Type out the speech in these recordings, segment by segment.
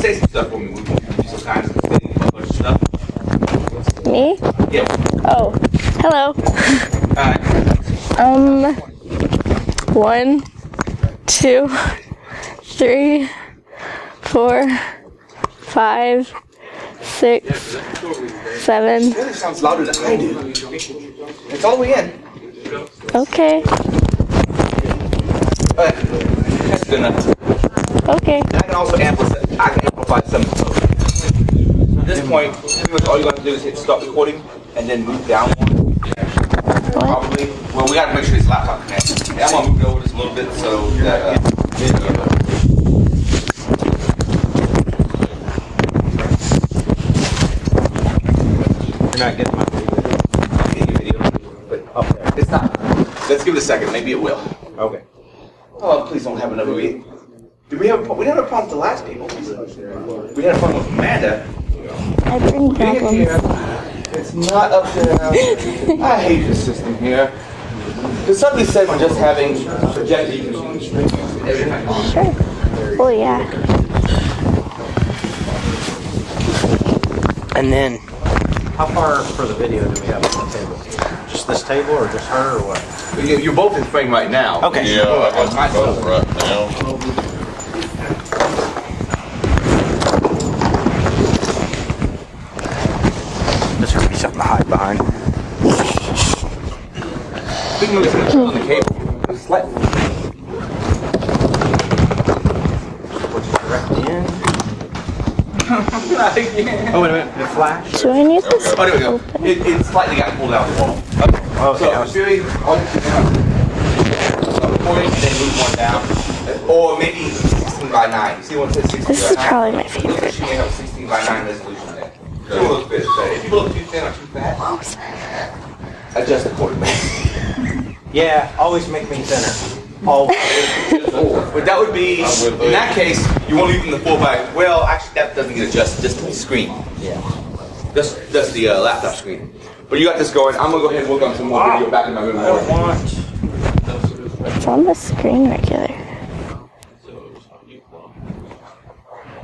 say some stuff for me. Would you be so kind of saying a bunch of stuff? Me? Yeah. Oh, hello. Alright. 1, 2, 3, 4, 5, 6, 7. That sounds louder than I do. It's all the way in. Okay. That's good enough. Okay. And I can also amplify some. At this point, pretty much all you have to do is hit stop recording and then move down one. Probably. Well, we got to make sure it's laptop connected. I'm going to move it over just a little bit so that You're not getting my video. But it's not. Let's give it a second. Maybe it will. Okay. Oh, please don't have another week. Did we have a problem? We had a problem with the last people. We had a problem with Amanda. I bring problems. It's not up to I hate this system here. Because somebody said we're just having projected. Sure. Oh, yeah. And then, how far for the video do we have on the table? Just this table or just her or what? You're both in frame right now. Okay. Yeah, I got both right now. There's going to be something to hide behind. We can move it on the cable. Slightly. Which is directly in. Not again. Oh, wait a minute. The flash? Do I need this? Oh, there we go. It slightly got pulled out of the wall. Okay. Okay. So, really, stop recording and then move one down. Or maybe 16 by 9. You see what it says 16 This by is 9? probably my favorite. She may have 16 by 9 resolution there. So it looks better. If you look too thin or too fat, adjust accordingly. Yeah, always make me thinner. Always. But that would be, in that case, you won't leave them the 4 by. Well, actually, that doesn't get adjusted. Just the screen. Yeah. That's the laptop screen. But you got this going. I'm gonna go ahead and work on some more video back in my room. I don't want. It's on the screen regular.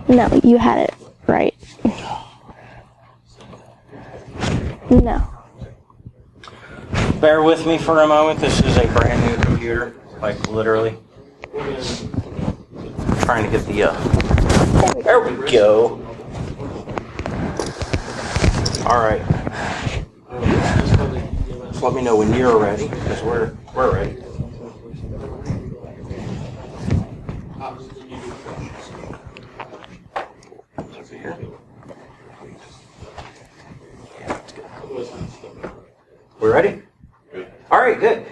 No, you had it right. No. Bear with me for a moment. This is a brand new computer. Like, literally. Trying to get the, There we go. Alright. Just let me know when you're ready, because we're ready. Over here. We ready? All right, good.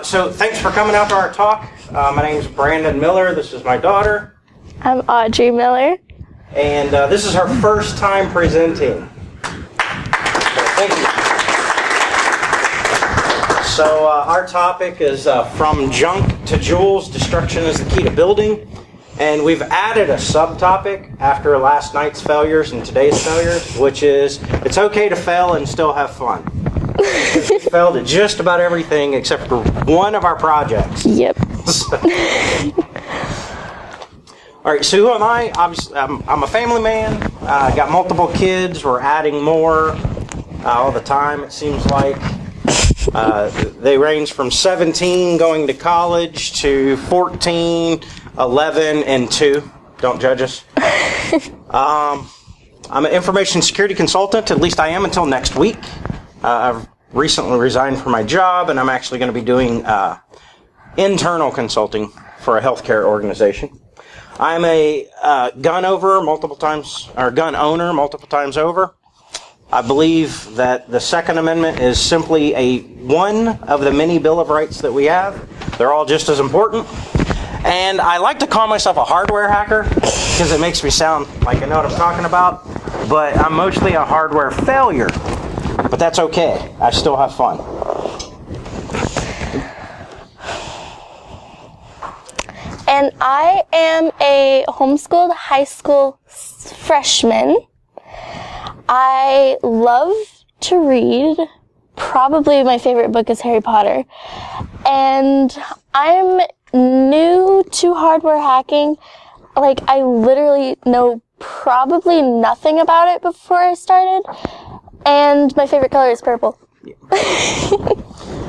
So thanks for coming out to our talk. My name is Branden Miller. This is my daughter. I'm Audrey Miller. And this is her first time presenting. So thank you. So our topic is from junk to jewels, destruction is the key to building. And we've added a subtopic after last night's failures and today's failures, which is it's okay to fail and still have fun. We failed at just about everything except for one of our projects. Yep. All right, so who am I? Obviously, I'm a family man. Got multiple kids. We're adding more all the time, it seems like. They range from 17 going to college to 14, 11, and 2. Don't judge us. I'm an information security consultant. At least I am until next week. I've recently resigned from my job, and I'm actually going to be doing internal consulting for a healthcare organization. I'm a gun owner multiple times over. I believe that the Second Amendment is simply one of the many Bill of Rights that we have. They're all just as important. And I like to call myself a hardware hacker because it makes me sound like I know what I'm talking about. But I'm mostly a hardware failure. But that's okay. I still have fun. And I am a homeschooled high school freshman. I love to read. Probably my favorite book is Harry Potter. And I'm new to hardware hacking. Like, I literally know probably nothing about it before I started. And my favorite color is purple.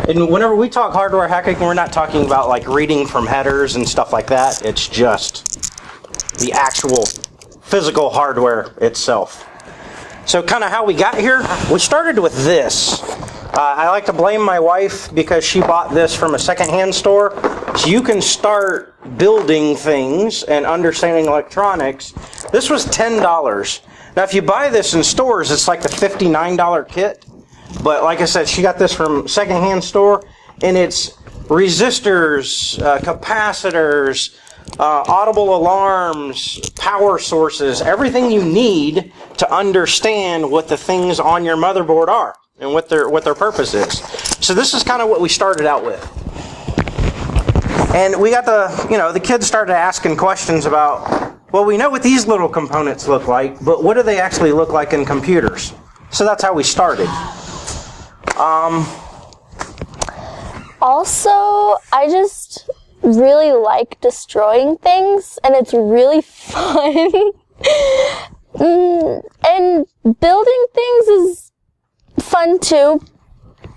And whenever we talk hardware hacking, we're not talking about like reading from headers and stuff like that. It's just the actual physical hardware itself. So kind of how we got here, we started with this. I like to blame my wife because she bought this from a secondhand store. So you can start building things and understanding electronics. This was $10. Now if you buy this in stores, it's like the $59 kit. But like I said, she got this from secondhand store, and it's resistors, capacitors, audible alarms, power sources, everything you need to understand what the things on your motherboard are and what their purpose is. So this is kind of what we started out with. And we got the kids started asking questions about, well, we know what these little components look like, but what do they actually look like in computers? So that's how we started. Also, I just really like destroying things, and it's really fun. And building things is fun too.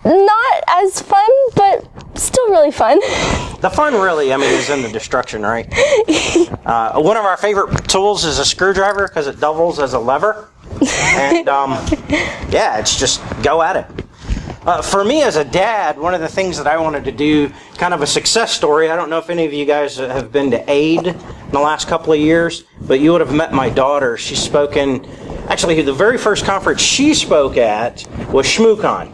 Not as fun, but still really fun. The fun really, is in the destruction, right? One of our favorite tools is a screwdriver because it doubles as a lever. And yeah, it's just go at it. For me as a dad, one of the things that I wanted to do, kind of a success story, I don't know if any of you guys have been to AID in the last couple of years, but you would have met my daughter. She spoke in, actually the very first conference she spoke at was ShmooCon.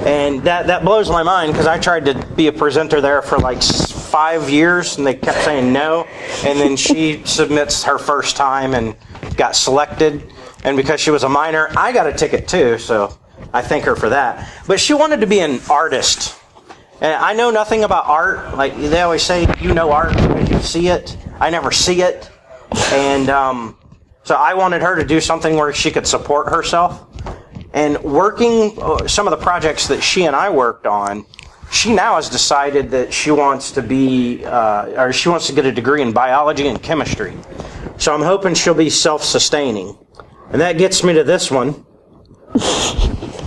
And that blows my mind because I tried to be a presenter there for like 5 years and they kept saying no. And then she submits her first time and got selected. And because she was a minor, I got a ticket too, so I thank her for that. But she wanted to be an artist. And I know nothing about art. Like they always say, you know art because you see it. I never see it. And so I wanted her to do something where she could support herself. And working some of the projects that she and I worked on, she now has decided that she wants to be, or she wants to get a degree in biology and chemistry. So I'm hoping she'll be self-sustaining. And that gets me to this one,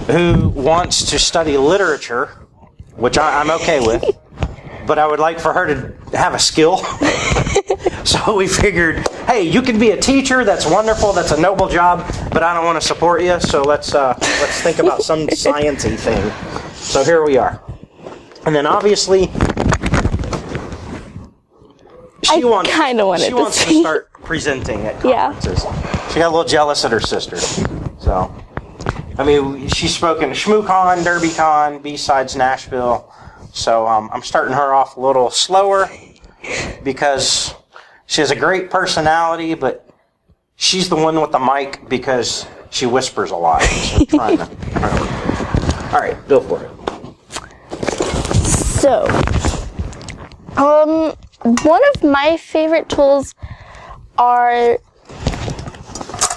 who wants to study literature, which I'm okay with, but I would like for her to have a skill. So we figured, hey, you can be a teacher, that's wonderful, that's a noble job, but I don't want to support you, so let's think about some science-y thing. So here we are. And then obviously, she wants to start presenting at conferences. Yeah. She got a little jealous at her sister. So, she spoke in ShmooCon, DerbyCon, B-Sides Nashville. So I'm starting her off a little slower because she has a great personality, but she's the one with the mic because she whispers a lot. So I'm trying to. All right, go for it. So, one of my favorite tools are.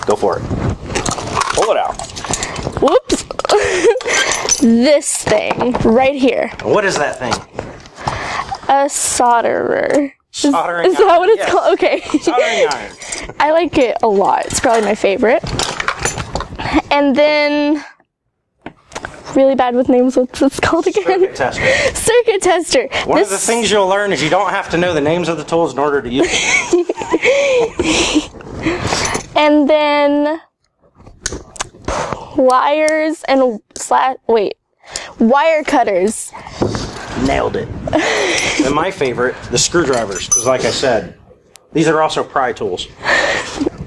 Go for it. Pull it out. Whoops. This thing right here. What is that thing? A solderer. Soldering Is that what it's called? Okay. Soldering iron. I like it a lot. It's probably my favorite. And then, really bad with names. What's it called again? Circuit tester. Circuit tester. One of the things you'll learn is you don't have to know the names of the tools in order to use them. And then pliers and wire cutters. Nailed it. And my favorite, the screwdrivers, because like I said, these are also pry tools.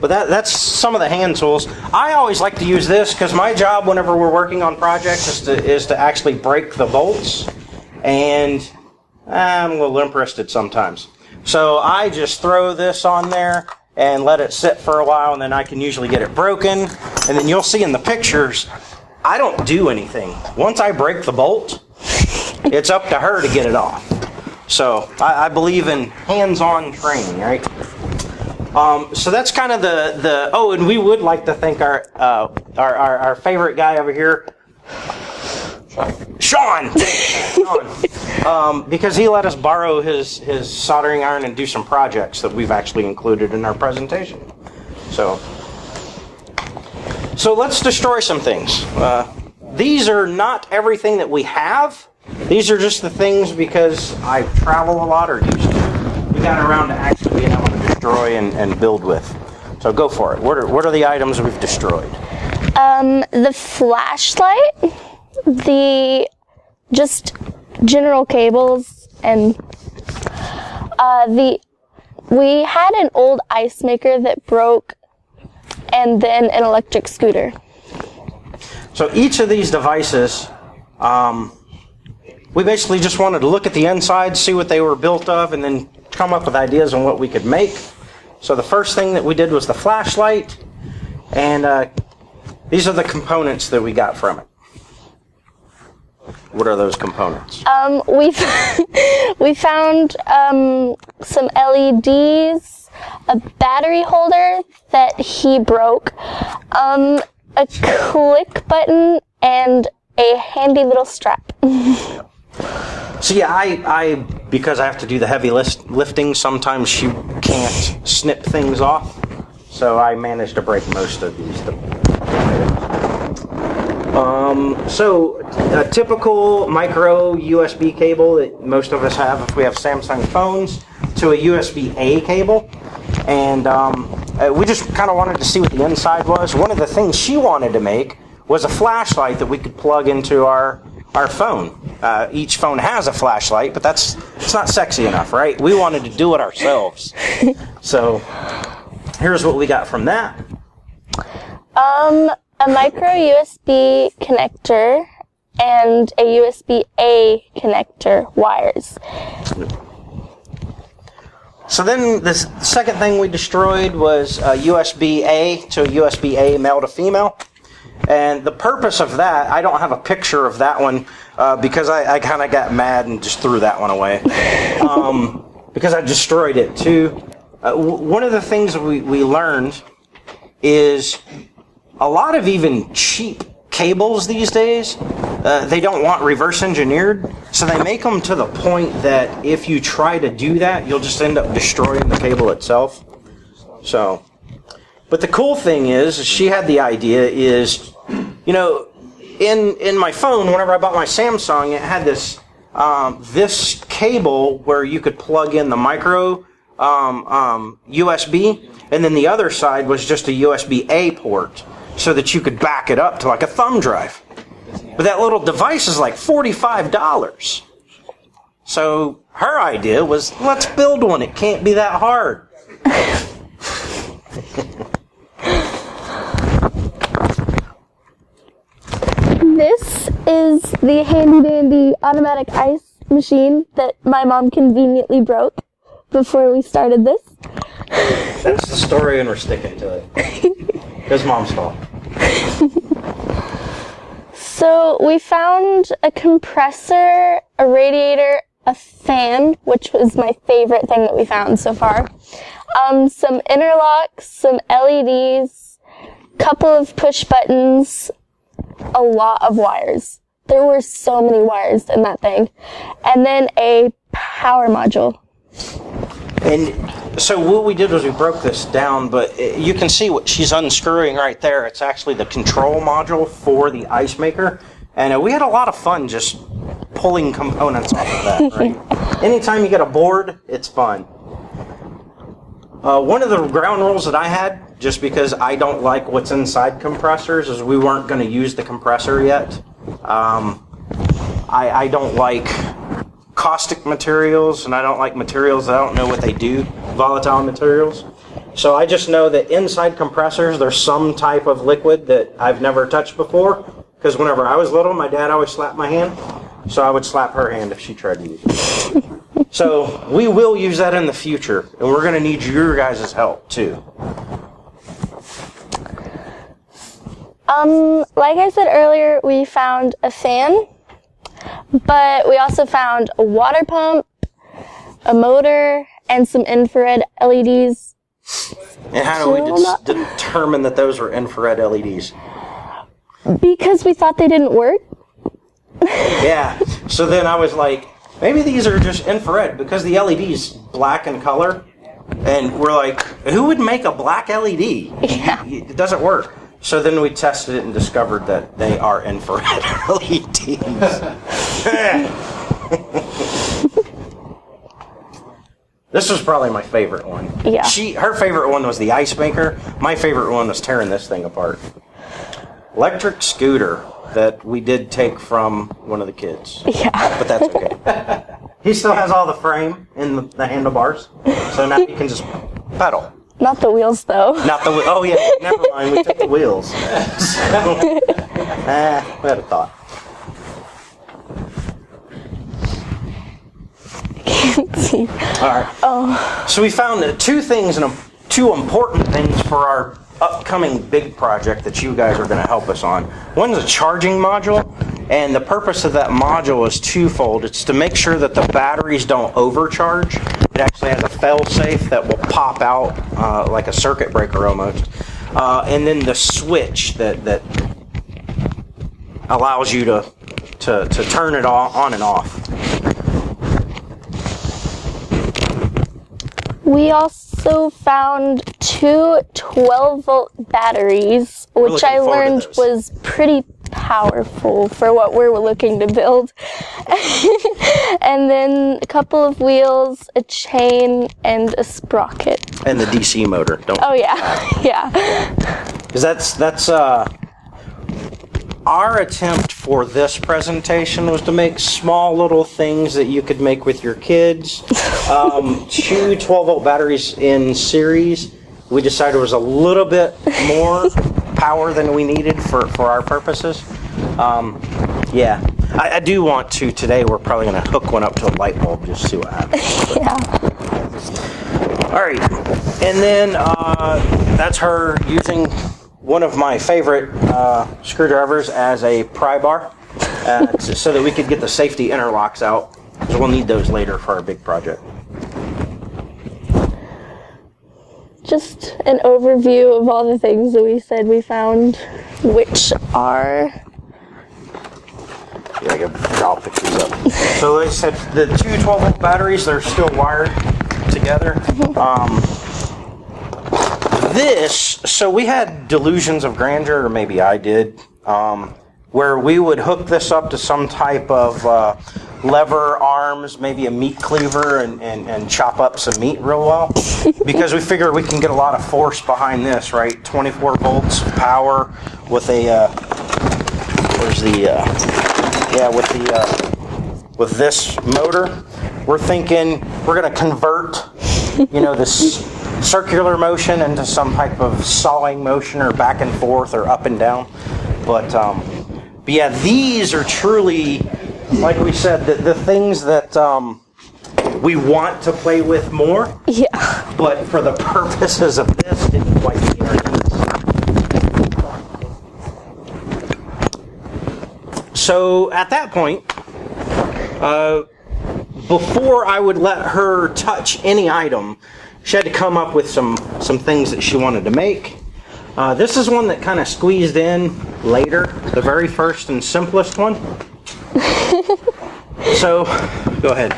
But that's some of the hand tools. I always like to use this because my job whenever we're working on projects is to actually break the bolts. And I'm a little interested sometimes. So I just throw this on there and let it sit for a while, and then I can usually get it broken. And then you'll see in the pictures, I don't do anything. Once I break the bolt, it's up to her to get it off. So I believe in hands-on training, right? So that's kind of the and we would like to thank our favorite guy over here, Sean, because he let us borrow his soldering iron and do some projects that we've actually included in our presentation. So let's destroy some things. These are not everything that we have. These are just the things because I travel a lot or used to. We got around to actually being able to destroy and build with. So go for it. What are the items we've destroyed? The flashlight, the just general cables, and we had an old ice maker that broke, and then an electric scooter. So each of these devices, we basically just wanted to look at the inside, see what they were built of, and then come up with ideas on what we could make. So the first thing that we did was the flashlight, and these are the components that we got from it. What are those components? We found some LEDs, a battery holder that he broke, a click button, and a handy little strap. So yeah, I because I have to do the heavy lifting, sometimes you can't snip things off. So I managed to break most of these. So a typical micro USB cable that most of us have if we have Samsung phones to a USB-A cable. And we just kind of wanted to see what the inside was. One of the things she wanted to make was a flashlight that we could plug into our phone. Each phone has a flashlight, but it's not sexy enough, right? We wanted to do it ourselves. So here's what we got from that. A micro USB connector and a USB-A connector wires. So then the second thing we destroyed was a USB-A to a USB-A male to female. And the purpose of that, I don't have a picture of that one because I kind of got mad and just threw that one away. Because I destroyed it too. One of the things we learned is a lot of even cheap cables these days, they don't want reverse engineered, so they make them to the point that if you try to do that, you'll just end up destroying the cable itself. So, but the cool thing is, she had the idea is, you know, in my phone, whenever I bought my Samsung, it had this this cable where you could plug in the micro USB, and then the other side was just a USB-A port, so that you could back it up to like a thumb drive. But that little device is like $45. So her idea was, let's build one. It can't be that hard. This is the handy-dandy automatic ice machine that my mom conveniently broke before we started this. That's the story, and we're sticking to it. It's Mom's fault. So we found a compressor, a radiator, a fan, which was my favorite thing that we found so far, some interlocks, some LEDs, couple of push buttons, a lot of wires. There were so many wires in that thing. And then a power module. And so what we did was we broke this down, but you can see what she's unscrewing right there. It's actually the control module for the ice maker. And we had a lot of fun just pulling components off of that, right? Anytime you get a board, it's fun. One of the ground rules that I had, just because I don't like what's inside compressors, is we weren't going to use the compressor yet. I don't like caustic materials, and I don't like materials that I don't know what they do, volatile materials. So I just know that inside compressors, there's some type of liquid that I've never touched before, because whenever I was little, my dad always slapped my hand, so I would slap her hand if she tried to use it. So we will use that in the future, and we're going to need your guys' help too. Like I said earlier, we found a fan, but we also found a water pump, a motor, and some infrared LEDs. And how do we determine that those were infrared LEDs? Because we thought they didn't work. Yeah, so then I was like, maybe these are just infrared, because the LED's black in color, And we're like, who would make a black LED? Yeah. It doesn't work. So then we tested it and discovered that they are infrared LEDs. This was probably my favorite one. Yeah. Her favorite one was the ice maker. My favorite one was tearing this thing apart. Electric scooter that we did take from one of the kids. Yeah. But that's okay. He still has all the frame and the handlebars, so now he can just pedal. Not the wheels, though. Not the oh yeah, never mind. We took the wheels. So, we had a thought. Can't see. All right. Oh. So we found two things and two important things for our upcoming big project that you guys are going to help us on. One's a charging module, and the purpose of that module is twofold. It's to make sure that the batteries don't overcharge. It actually has a fail-safe that will pop out like a circuit breaker almost. And then the switch that allows you to turn it on and off. We also found two 12-volt batteries, which I learned was pretty powerful for what we're looking to build. And then a couple of wheels, a chain, and a sprocket. And the DC motor. Oh yeah, yeah. Because that's our attempt for this presentation was to make small little things that you could make with your kids. Two 12-volt batteries in series. We decided was a little bit more power than we needed for our purposes. Yeah, I do want to today. We're probably going to hook one up to a light bulb just to see what happens. Yeah. All right, and then that's her using one of my favorite screwdrivers as a pry bar so that we could get the safety interlocks out, because we'll need those later for our big project. Just an overview of all the things that we said we found, which are... Yeah, I'll pick these up. So like I said, the two 12-volt batteries, they're still wired together. So we had delusions of grandeur, or maybe I did, where we would hook this up to some type of lever arms, maybe a meat cleaver, and chop up some meat real well. Because we figured we can get a lot of force behind this, right? 24 volts power with a, with this motor. We're thinking we're going to convert, this circular motion into some type of sawing motion, or back and forth, or up and down. But yeah, these are truly, like we said, the things that we want to play with more. Yeah. But for the purposes of this, didn't quite meet our needs. So at that point, before I would let her touch any item, she had to come up with some things that she wanted to make. This is one that kind of squeezed in later, the very first and simplest one. So, go ahead.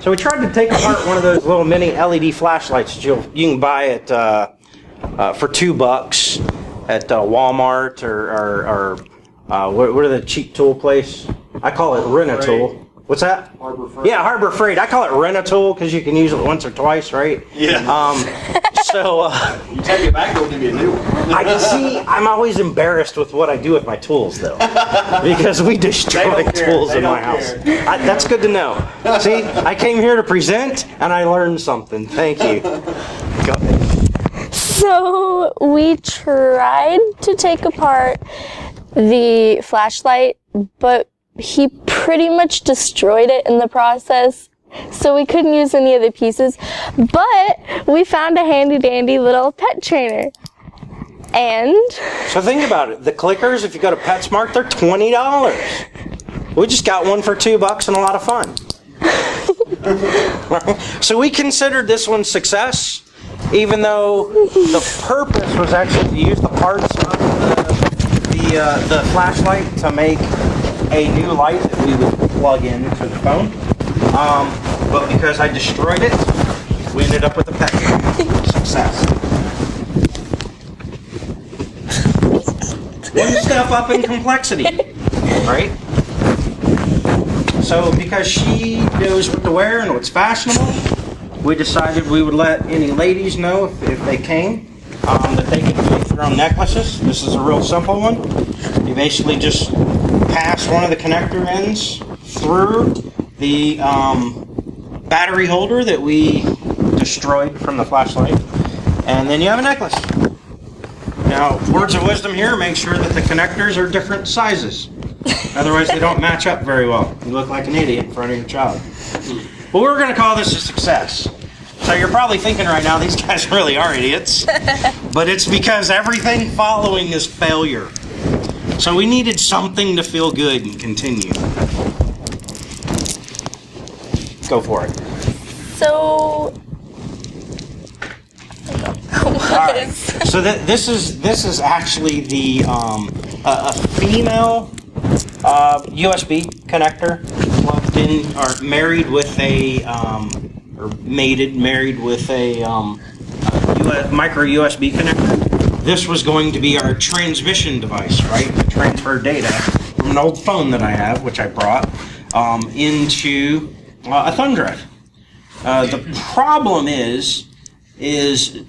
So we tried to take apart one of those little mini LED flashlights that you can buy at for $2 at Walmart or what are the cheap tool place? I call it Rent-A-Tool. What's that? Harbor Freight. Yeah, Harbor Freight. I call it Rent-A-Tool because you can use it once or twice, right? Yeah. You take it back, they'll give you a new one. I'm always embarrassed with what I do with my tools, though, because we destroy tools in my house. That's good to know. See, I came here to present, and I learned something. Thank you. Go ahead. So we tried to take apart the flashlight, but he pretty much destroyed it in the process, so we couldn't use any of the pieces. But we found a handy-dandy little pet trainer. And so think about it. The clickers, if you go to PetSmart, they're $20. We just got one for $2 and a lot of fun. So we considered this one success, even though the purpose was actually to use the parts of the flashlight to make a new light that we would plug into the phone. But because I destroyed it, we ended up with a pet. Success. One step up in complexity, right? So because she knows what to wear and what's fashionable, we decided we would let any ladies know if they came that they could make their own necklaces. This is a real simple one. You basically just pass one of the connector ends through the battery holder that we destroyed from the flashlight, and then you have a necklace. Now, words of wisdom here, make sure that the connectors are different sizes. Otherwise, they don't match up very well. You look like an idiot in front of your child. But we're going to call this a success. So you're probably thinking right now, these guys really are idiots. But it's because everything following is failure. So we needed something to feel good and continue. Go for it. So... All right. So this is actually the a female USB connector plugged in or married with a or married with a micro USB connector. This was going to be our transmission device, right? To transfer data from an old phone that I have, which I brought, into a thumb drive. The problem is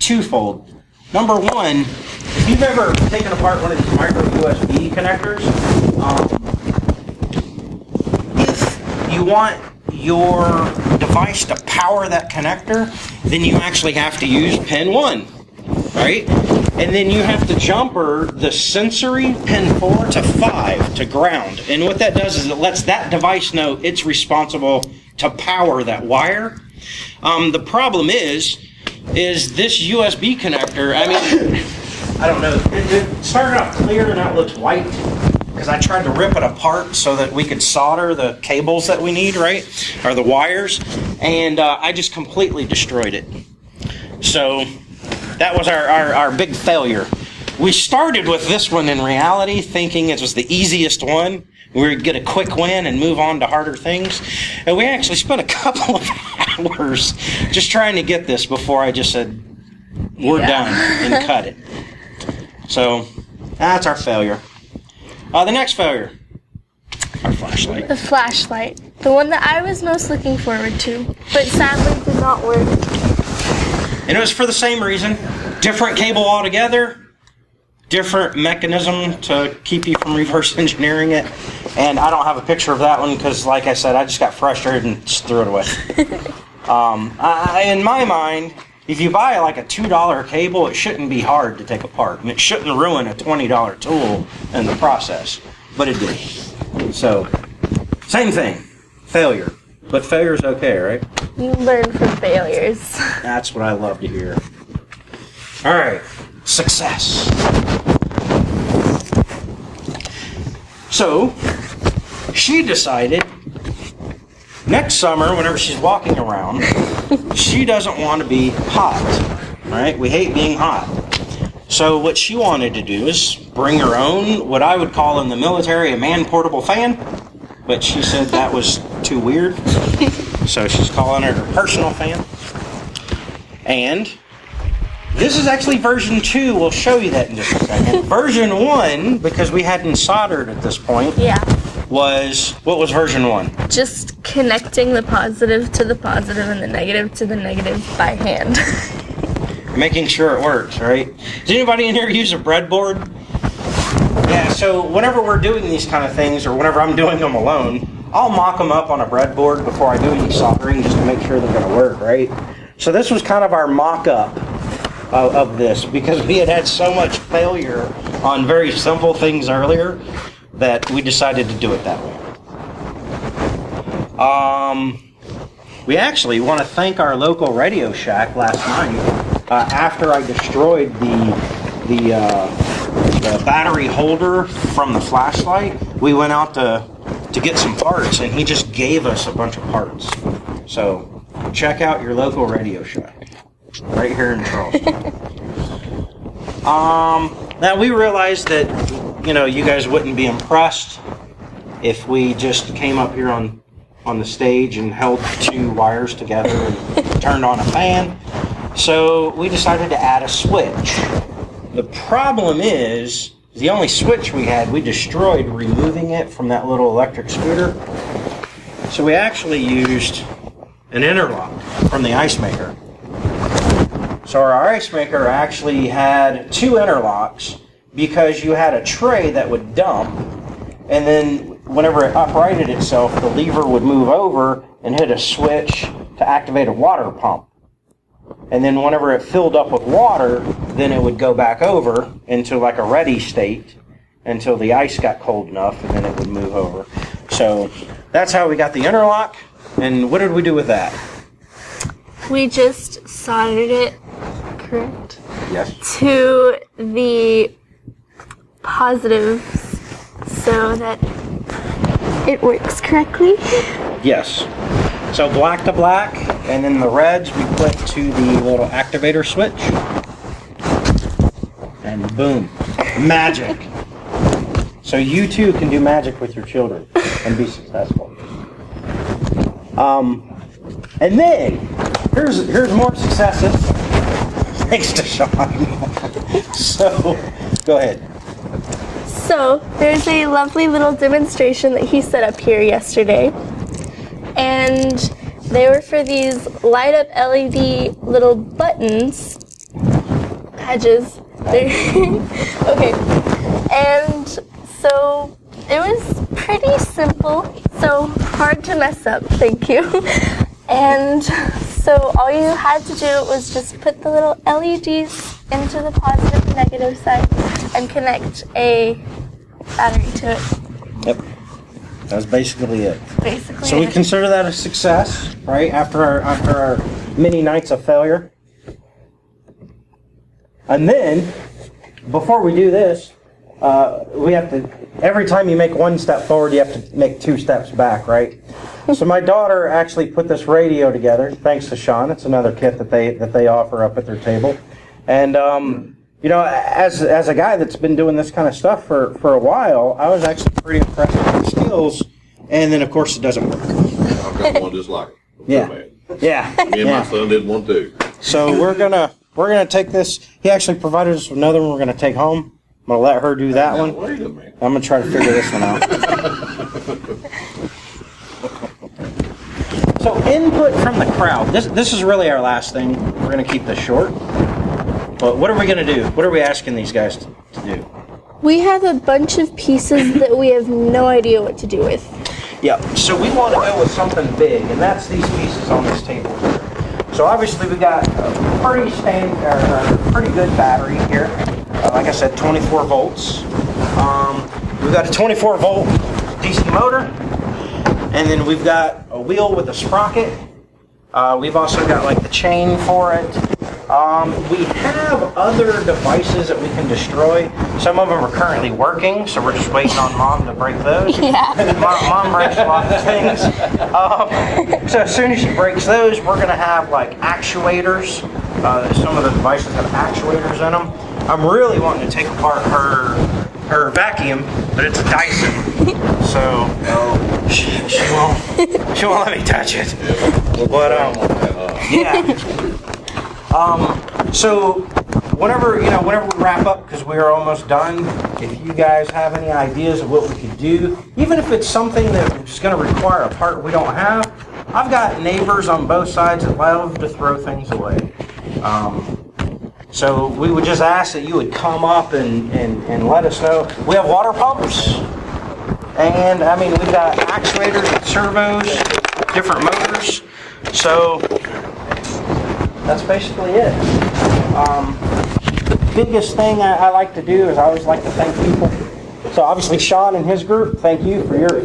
twofold. Number one, if you've ever taken apart one of these micro USB connectors, if you want your device to power that connector, then you actually have to use pin 1, right? And then you have to jumper the sensory pin 4 to 5 to ground. And what that does is it lets that device know it's responsible to power that wire. The problem is this USB connector, I mean, I don't know, it started off clear and now it looks white because I tried to rip it apart so that we could solder the cables that we need, right, or the wires, and I just completely destroyed it. So that was our big failure. We started with this one in reality thinking it was the easiest one. We would get a quick win and move on to harder things. And we actually spent a couple of hours just trying to get this before I just said, we're done, and cut it. So, that's our failure. The next failure, our flashlight. The flashlight. The one that I was most looking forward to, but sadly did not work. And it was for the same reason. Different cable altogether. Different mechanism to keep you from reverse engineering it. And I don't have a picture of that one because, like I said, I just got frustrated and just threw it away. In my mind, if you buy like a $2 cable, it shouldn't be hard to take apart. And it shouldn't ruin a $20 tool in the process. But it did. So, same thing. Failure. But failure's okay, right? You learn from failures. That's what I love to hear. All right. Success. So, she decided next summer, whenever she's walking around, she doesn't want to be hot, right? We hate being hot. So what she wanted to do is bring her own, what I would call in the military, a man-portable fan, but she said that was too weird, so she's calling it her personal fan. And this is actually version 2. We'll show you that in just a second. Version 1, because we hadn't soldered at this point, was, what was version 1? Just connecting the positive to the positive and the negative to the negative by hand. Making sure it works, right? Does anybody in here use a breadboard? Yeah, so whenever we're doing these kind of things, or whenever I'm doing them alone, I'll mock them up on a breadboard before I do any soldering just to make sure they're going to work, right? So this was kind of our mock-up of this, because we had so much failure on very simple things earlier that we decided to do it that way. We actually want to thank our local Radio Shack last night. After I destroyed the battery holder from the flashlight, we went out to get some parts, and he just gave us a bunch of parts. So check out your local Radio Shack. Right here in Charleston. Now we realized that, you guys wouldn't be impressed if we just came up here on the stage and held 2 wires together and turned on a fan. So we decided to add a switch. The problem is the only switch we had, we destroyed removing it from that little electric scooter. So we actually used an interlock from the ice maker. So our ice maker actually had 2 interlocks because you had a tray that would dump, and then whenever it uprighted itself, the lever would move over and hit a switch to activate a water pump. And then whenever it filled up with water, then it would go back over into like a ready state until the ice got cold enough, and then it would move over. So that's how we got the interlock. And what did we do with that? We just soldered it, correct? Yes. To the positives so that it works correctly. Yes. So black to black, and then the reds we put to the little activator switch. And boom, magic. So you too can do magic with your children and be successful. And then here's more successes thanks to Sean. So go ahead. So there's a lovely little demonstration that he set up here yesterday, and they were for these light up LED little buttons, badges. Okay, and so it was pretty simple, so hard to mess up, thank you. And so all you had to do was just put the little LEDs into the positive and negative side and connect a battery to it. Yep. That was basically it. Basically. So we consider that a success, right? After our many nights of failure. And then, before we do this, we have to, every time you make one step forward, you have to make 2 steps back, right? So my daughter actually put this radio together, thanks to Sean. It's another kit that they offer up at their table. And, you know, as a guy that's been doing this kind of stuff for a while, I was actually pretty impressed with her skills. And then, of course, it doesn't work. I've got one just like it. Yeah. Yeah. Me and my son did one too. So we're gonna take this. He actually provided us with another one we're gonna take home. I'm gonna let her do that one. Wait a minute. I'm gonna try to figure this one out. So input from the crowd. This is really our last thing. We're gonna keep this short. But what are we gonna do? What are we asking these guys to do? We have a bunch of pieces that we have no idea what to do with. Yeah. So we want to go with something big, and that's these pieces on this table here. So obviously we got a pretty good battery here. Like I said, 24 volts. We've got a 24 volt DC motor, and then we've got a wheel with a sprocket. We've also got like the chain for it. We have other devices that we can destroy. Some of them are currently working, so we're just waiting on Mom to break those. Yeah. Mom breaks a lot of things. So as soon as she breaks those, we're going to have like actuators. Some of the devices have actuators in them. I'm really wanting to take apart her vacuum, but it's a Dyson, so she won't let me touch it. But yeah. So whenever we wrap up, because we are almost done, if you guys have any ideas of what we could do, even if it's something that's going to require a part we don't have, I've got neighbors on both sides that love to throw things away. So we would just ask that you would come up and let us know. We have water pumps, and I mean we've got actuators and servos, different motors. So that's basically it. The biggest thing I like to do is I always like to thank people. So obviously Sean and his group, thank you for your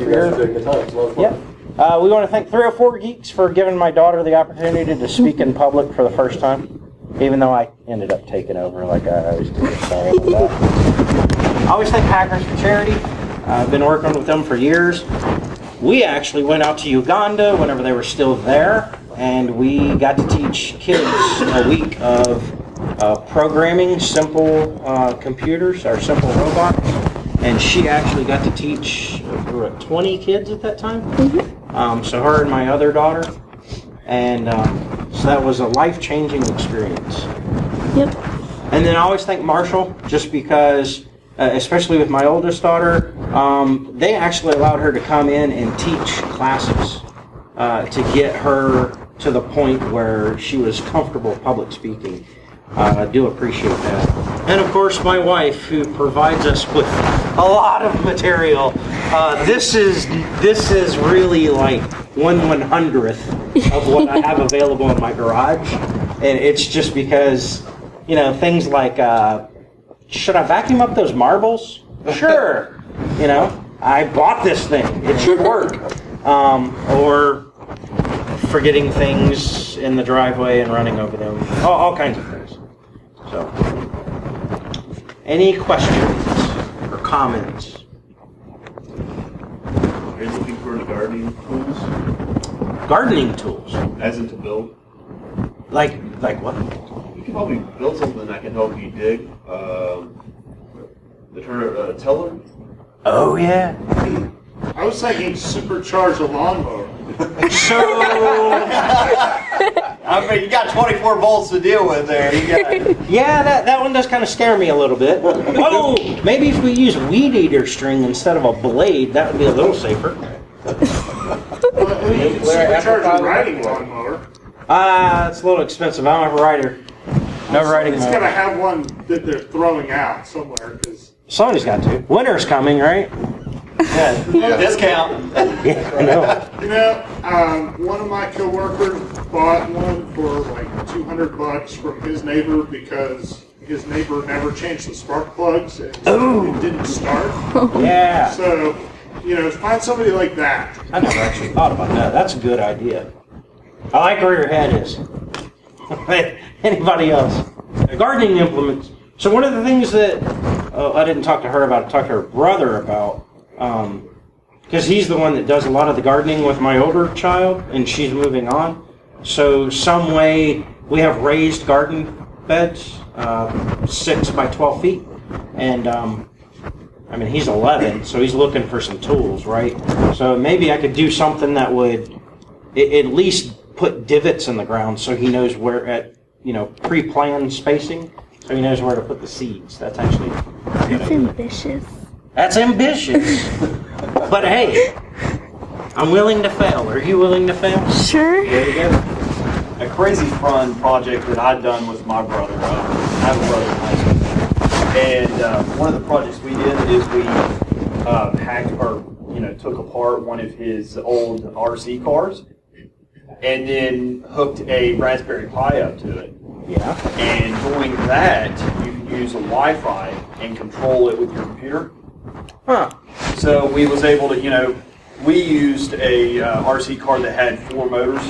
yeah. We want to thank 304 Geeks for giving my daughter the opportunity to speak in public for the first time, even though I ended up taking over like I always do. Sorry about that. I always thank Hackers for Charity. I've been working with them for years. We actually went out to Uganda whenever they were still there, and we got to teach kids a week of programming simple computers or simple robots. And she actually got to teach 20 kids at that time. Mm-hmm. So her and my other daughter. And So that was a life-changing experience. Yep. And then I always thank Marshall, just because, especially with my oldest daughter, they actually allowed her to come in and teach classes to get her to the point where she was comfortable public speaking. I do appreciate that. And of course, my wife, who provides us with a lot of material. This is really like 1/100th of what I have available in my garage, and it's just because, you know, things like, should I vacuum up those marbles? Sure. You know, I bought this thing. It should work. Or forgetting things in the driveway and running over them. All kinds of things. So, any questions or comments? Are you looking for gardening tools? Gardening tools? As in to build? Like what? You can probably build something that can help you dig. The tiller? Oh, yeah. I was thinking supercharge a lawnmower. So, I mean, you got 24 volts to deal with there. You got... yeah, that one does kind of scare me a little bit. Oh, maybe if we use weed eater string instead of a blade, that would be a little safer. You can supercharge a riding lawnmower. It's a little expensive. I don't have a rider. No riding It's mower. got to have one that they're throwing out somewhere. Cause Somebody's got to. Winter's coming, right? Yeah. Discount. Yeah, I know. You know, one of my coworkers bought one for like $200 from his neighbor because his neighbor never changed the spark plugs and it didn't start. Yeah. So, you know, find somebody like that. I never actually thought about that. That's a good idea. I like where your head is. Anybody else? Gardening implements. So one of the things that I didn't talk to her about, I talked to her brother about, because he's the one that does a lot of the gardening with my older child, and she's moving on. So some way we have raised garden beds, 6 by 12 feet, and I mean he's 11, so he's looking for some tools, right? So maybe I could do something that would at least put divots in the ground so he knows where at, you know, pre-planned spacing, so he knows where to put the seeds. That's actually That's ambitious. That's ambitious. But hey, I'm willing to fail. Are you willing to fail? Sure. There you go. A crazy fun project that I'd done with my brother. I have a brother in high school. And one of the projects we did is we hacked or, you know, took apart one of his old RC cars and then hooked a Raspberry Pi up to it. Yeah. And doing that, you can use a Wi-Fi and control it with your computer. Huh. So we was able to, you know, we used a RC car that had 4 motors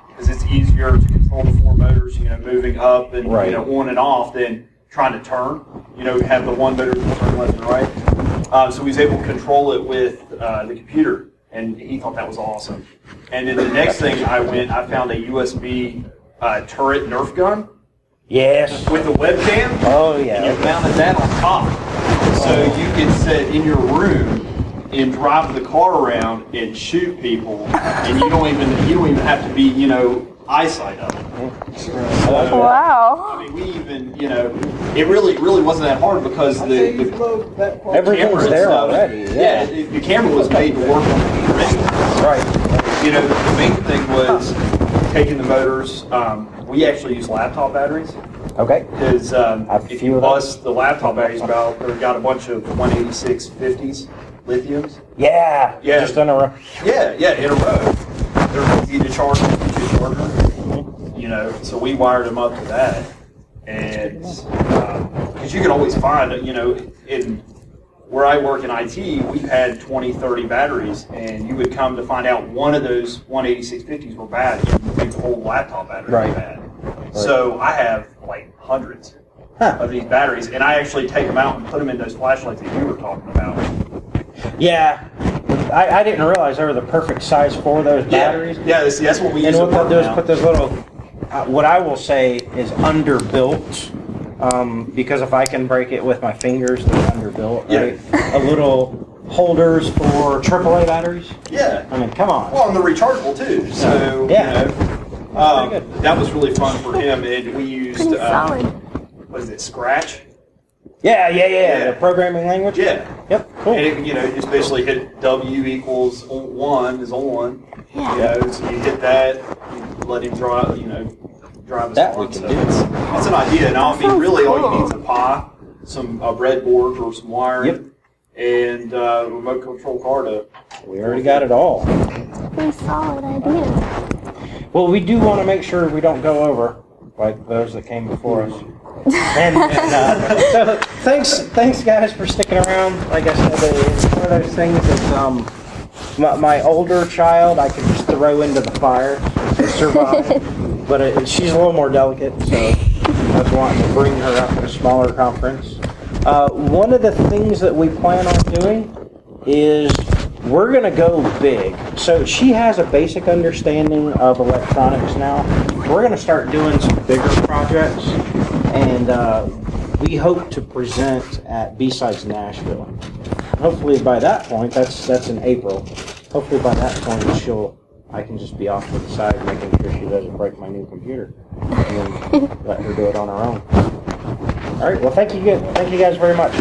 because it's easier to control the 4 motors, you know, moving up and, right, you know, on and off than trying to turn. You know, have the one motor that turn left and right. So we was able to control it with the computer, and he thought that was awesome. And then the next thing I found a USB turret Nerf gun. Yes. With a webcam. Oh yeah. And you mounted that on top. So you can sit in your room and drive the car around and shoot people, and you don't even have to be, you know, eyesight of it. So, Wow. I mean, we even, you know, it really wasn't that hard because the everything's there already. Yeah, the camera was made to work on the computer anyway. Right. You know, the main thing was taking the motors. We actually use laptop batteries. Okay. Because if you bust the laptop batteries out, they've got a bunch of 18650s, lithiums. Yeah. Yeah. Just in a row. Yeah, in a row. They're easy to charge with your charger. You know, so we wired them up to that. And because you can always find, you know, in where I work in IT, we've had 20, 30 batteries, and you would come to find out one of those 18650s were bad. You would think the whole laptop battery was bad. Right. So I have like hundreds of these batteries, and I actually take them out and put them in those flashlights that you were talking about. Yeah. I didn't realize they were the perfect size for those batteries. Yeah, that's what we use. And what they'll do is put those little, what I will say is underbuilt, because if I can break it with my fingers, they're underbuilt, right? A little holders for AAA batteries. Yeah. I mean, come on. Well, and they're rechargeable too. So, yeah. You know, That was really fun for him, and we used Pretty solid. what is it, Scratch? Yeah. The programming language. Yeah. Yep. Cool. And it, you just basically hit W equals 1 is on. Yeah. So you hit that, you let him drive. Drive his That car. we can So do. It's an idea. Now, I mean, really, all you need is a Pi, a breadboard or some wiring, and a remote control car to. We already got it all. Pretty solid idea. Well, we do want to make sure we don't go over like those that came before us. So thanks guys for sticking around. Like I said, it's one of those things that my older child I could just throw into the fire and survive, but she's a little more delicate, so I was wanting to bring her up at a smaller conference. One of the things that we plan on doing is we're going to go big. So she has a basic understanding of electronics now. We're going to start doing some bigger projects, and we hope to present at B-Sides Nashville. Hopefully by that point, that's in April. Hopefully by that point I can just be off to the side making sure she doesn't break my new computer, and then let her do it on her own. All right. Well, thank you guys very much.